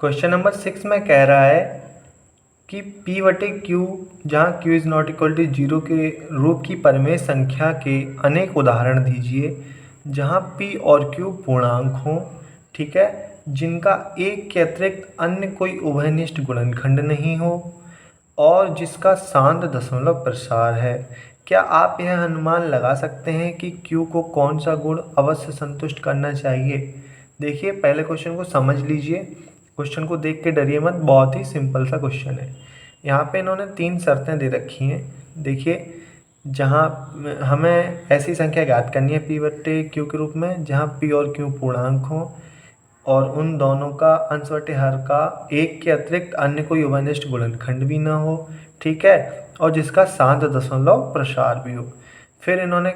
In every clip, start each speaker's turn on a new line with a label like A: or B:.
A: Question number 6 में कह रहा है कि P बटे Q जहाँ Q is not equal to 0 के रूप की परिमेय संख्या के अनेक उदाहरण दीजिए जहाँ P और Q पूर्णांक हों, ठीक है, जिनका एक के अतिरिक्त अन्य कोई उभयनिष्ठ गुणनखंड नहीं हो और जिसका शांत दशमलव प्रसार है। क्या आप यह अनुमान लगा सकते हैं कि Q को कौन सा गुण अवश्य संतुष्ट करना चाहिए? देखिए, पहले क्वेश्चन को समझ लीजिए। क्वेश्चन को देख के डरिए मत, बहुत ही सिंपल सा क्वेश्चन है। यहाँ पे इन्होंने 3 शर्तें दे रखी हैं। देखिए, जहाँ हमें ऐसी संख्या ज्ञात करनी है P बटे Q के रूप में जहाँ P और Q पूर्णांक हों और उन दोनों का अंश बटे हर का एक के अतिरिक्त अन्य कोई उभयनिष्ठ गुणनखंड भी ना हो, ठीक है, और जिसका शांत दशमलव प्रसार भी हो। फिर इन्होंने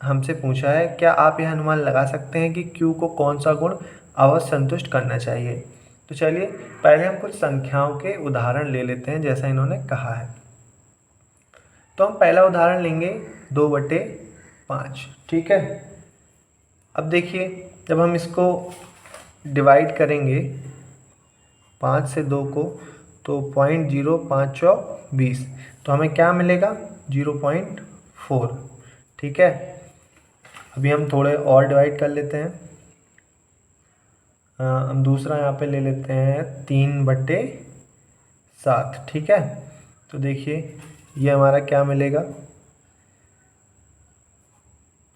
A: हमसे पूछा है, क्या आप यह अनुमान लगा सकते हैं कि Q को कौन सा गुण अवश्य संतुष्ट करना चाहिए? तो चलिए पहले हम कुछ संख्याओं के उदाहरण ले लेते हैं जैसा इन्होंने कहा है। तो हम पहला उदाहरण लेंगे 2/5, ठीक है। अब देखिए, जब हम इसको डिवाइड करेंगे 5 से 2 को तो 0.05 तो हमें क्या मिलेगा 0.4, ठीक है। अभी हम थोड़े और डिवाइड कर लेते हैं। हम दूसरा यहाँ पे ले लेते हैं 3/7, ठीक है। तो देखिए ये हमारा क्या मिलेगा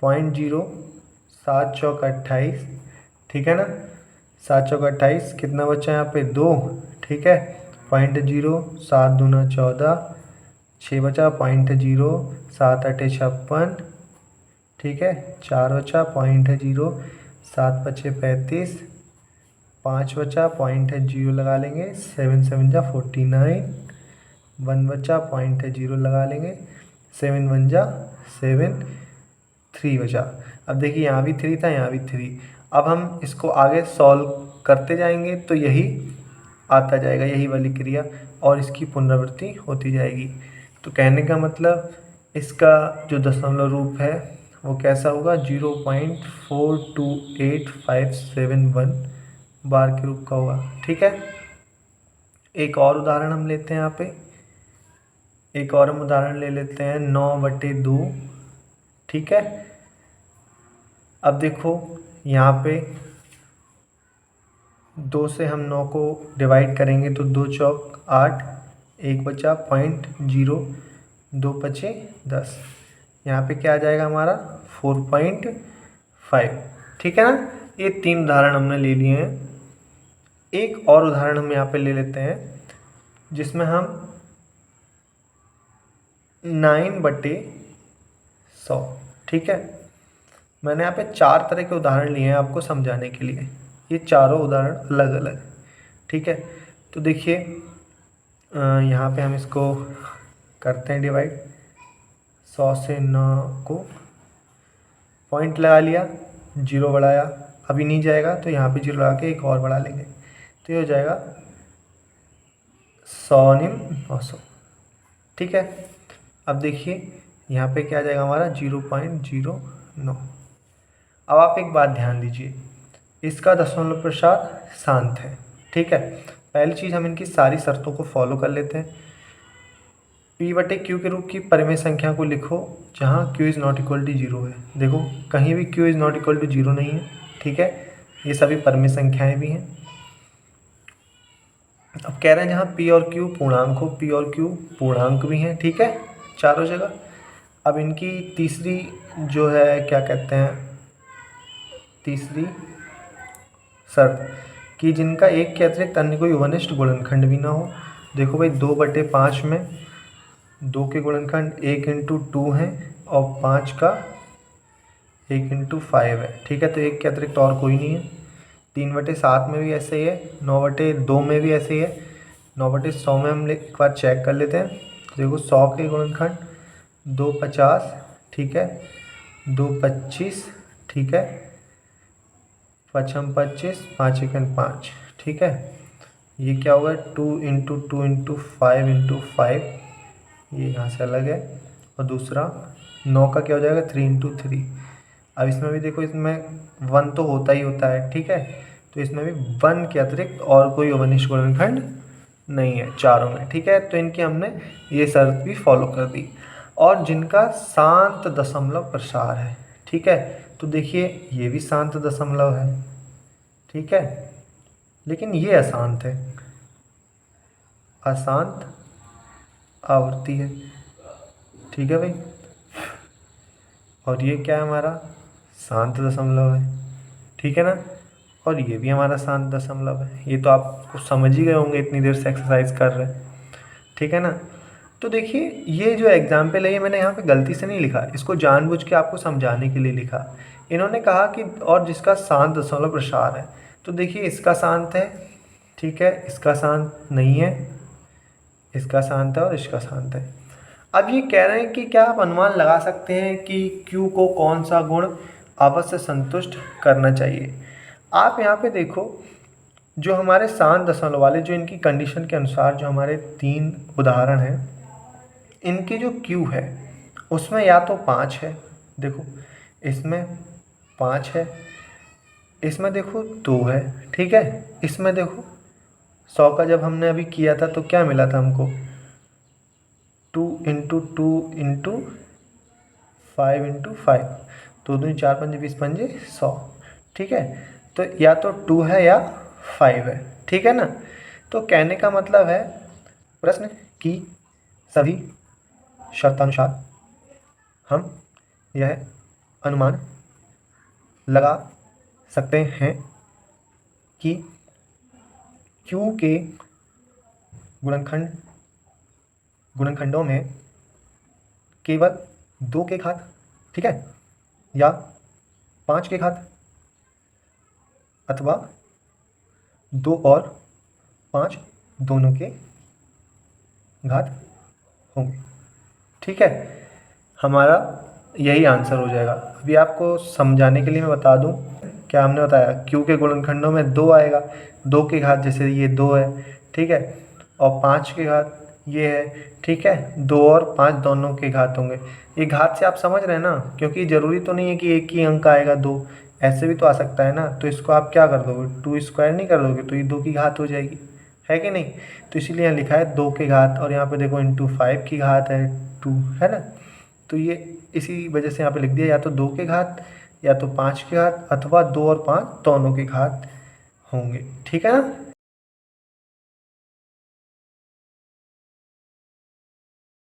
A: 0.07 चौक 28, ठीक है ना। 7 चौक 28 कितना बचा यहाँ पे 2, ठीक है। 0.0 7 दूना 14, 6 बचा 0.0 7 8 56, ठीक है। 4 बचा 0.0 7 5 35, 5 बचा 0.0 लगा लेंगे 7 7 जा 49, 1 बचा 0.0 लगा लेंगे 7 1 जा 7, 3 बचा। अब देखिए यहाँ भी 3 था, यहाँ भी 3। अब हम इसको आगे सॉल्व करते जाएंगे तो यही आता जाएगा, यही वाली क्रिया, और इसकी पुनरावृत्ति होती जाएगी। तो कहने का मतलब इसका जो दशमलव रूप है वो कैसा होगा 0.428571 बार के रूप का होगा, ठीक है। एक और उदाहरण हम लेते हैं यहाँ पे, एक और हम उदाहरण ले लेते हैं 9/2, ठीक है। अब देखो यहाँ पे 2 से हम 9 को डिवाइड करेंगे तो 2 चौक 8, 1 बचा 0.0, 2 पचे 10, यहाँ पे क्या आ जाएगा हमारा 4.5, ठीक है ना। ये 3 उदाहरण हमने ले लिए हैं। एक और उदाहरण हम यहाँ पे ले लेते हैं जिसमें हम 9/100, ठीक है। मैंने यहाँ पे 4 तरह के उदाहरण लिए हैं आपको समझाने के लिए, ये चारों उदाहरण अलग अलग, ठीक है। तो देखिए यहाँ पे हम इसको करते हैं डिवाइड, 100 से 9 को पॉइंट लगा लिया, 0 बढ़ाया, अभी नहीं जाएगा तो यहाँ पे 0 लगा के एक और बढ़ा लेंगे तो ये हो जाएगा 100 निम 900, ठीक है। अब देखिए यहाँ पे क्या आ जाएगा हमारा 0.09। अब आप एक बात ध्यान दीजिए, इसका दशमलव प्रसार शांत है, ठीक है। पहली चीज़ हम इनकी सारी शर्तों को फॉलो कर लेते हैं। P बटे Q के रूप की परिमेय संख्या को लिखो जहाँ Q is not equal to 0 है। देखो कहीं भी Q is not equal to 0 नहीं है, ठीक है। ये सभी परिमेय संख्याएं भी हैं। अब कह रहे हैं जहाँ P और Q पूर्णांक हो, P और Q पूर्णांक भी हैं, ठीक है, चारों जगह। अब इनकी तीसरी जो है क्या कहते हैं, तीसरी शर्त कि जिनका एक के अतिरिक्त अन्य कोई उभयनिष्ठ गुणनखंड भी ना हो। देखो भाई 2/5 में 2 के गुणनखंड 1 × 2 है और 5 का 1 × 5 है, ठीक है। तो एक के अतिरिक्त और कोई नहीं है। 3/7 में भी ऐसे ही है, 9/2 में भी ऐसे ही है। 9/100 में हम एक बार चेक कर लेते हैं। देखो 100 के गुणनखंड 250, ठीक है, 225, ठीक है, 5 × 25, 5 × 5, ठीक है। ये क्या होगा 2 × 2 × 5 × 5, ये यहाँ से अलग है। और दूसरा 9 का क्या हो जाएगा 3 × 3। अब इसमें भी देखो, इसमें 1 तो होता ही होता है, ठीक है। तो इसमें भी 1 के अतिरिक्त और कोई अवनिष्ठ गुणनखंड नहीं है चारों में, ठीक है। तो इनकी हमने ये शर्त भी फॉलो कर दी। और जिनका शांत दशमलव प्रसार है, ठीक है, तो देखिए ये भी शांत दशमलव है, ठीक है, लेकिन ये अशांत है, अशांत आवृत्ति है, ठीक है भाई। और ये क्या है हमारा शांत दशमलव है, ठीक है ना। और ये भी हमारा शांत दशमलव है। ये तो आप समझ ही गए होंगे इतनी देर से एक्सरसाइज कर रहे हैं, ठीक है ना। तो देखिए ये जो एग्जाम्पल है ये मैंने यहाँ पे गलती से नहीं लिखा, इसको जानबूझ के आपको समझाने के लिए लिखा। इन्होंने कहा कि और जिसका शांत दशमलव प्रसार है, तो देखिए इसका शांत है, ठीक है, इसका शांत नहीं है, इसका शांत है और इसका शांत है। अब ये कह रहे हैं कि क्या आप अनुमान लगा सकते हैं कि Q को कौन सा गुण अवश्य संतुष्ट करना चाहिए। आप यहाँ पे देखो जो हमारे शांत दशमलव वाले जो इनकी कंडीशन के अनुसार जो हमारे 3 उदाहरण हैं, इनकी जो Q है उसमें या तो 5 है, देखो इसमें 5 है, इसमें देखो 2 है, ठीक है, इसमें देखो 100 का जब हमने अभी किया था तो क्या मिला था हमको 2 इंटू 2 इंटू 5 इंटू 5, 2 दूनी 4 पंजे 20 पंजे 100, ठीक है। तो या तो 2 है या 5 है, ठीक है ना। तो कहने का मतलब है प्रश्न की सभी शर्तानुसार हम यह अनुमान लगा सकते हैं कि Q के गुणनखंडों में केवल 2 के घात, ठीक है, या 5 के घात अथवा 2 और 5 दोनों के घात होंगे, ठीक है। हमारा यही आंसर हो जाएगा। अभी आपको समझाने के लिए मैं बता दूं, क्या हमने बताया Q के गुणनखंडों में 2 आएगा, 2 के घात जैसे ये 2 है, ठीक है, और 5 के घात ये है, ठीक है, 2 और 5 दोनों के घात होंगे। ये घात से आप समझ रहे हैं ना, क्योंकि ज़रूरी तो नहीं है कि एक ही अंक आएगा 2, ऐसे भी तो आ सकता है ना। तो इसको आप क्या कर दोगे 2 स्क्वायर नहीं कर दोगे तो ये 2 की घात हो जाएगी, है कि नहीं। तो इसीलिए यहाँ लिखा है 2 के घात, और यहाँ पे देखो इंटू 5 की घात है 2, है ना। तो ये इसी वजह से यहाँ पे लिख दिया, या तो 2 के घात या तो 5 के घात अथवा 2 और 5 दोनों के घात होंगे, ठीक है ना।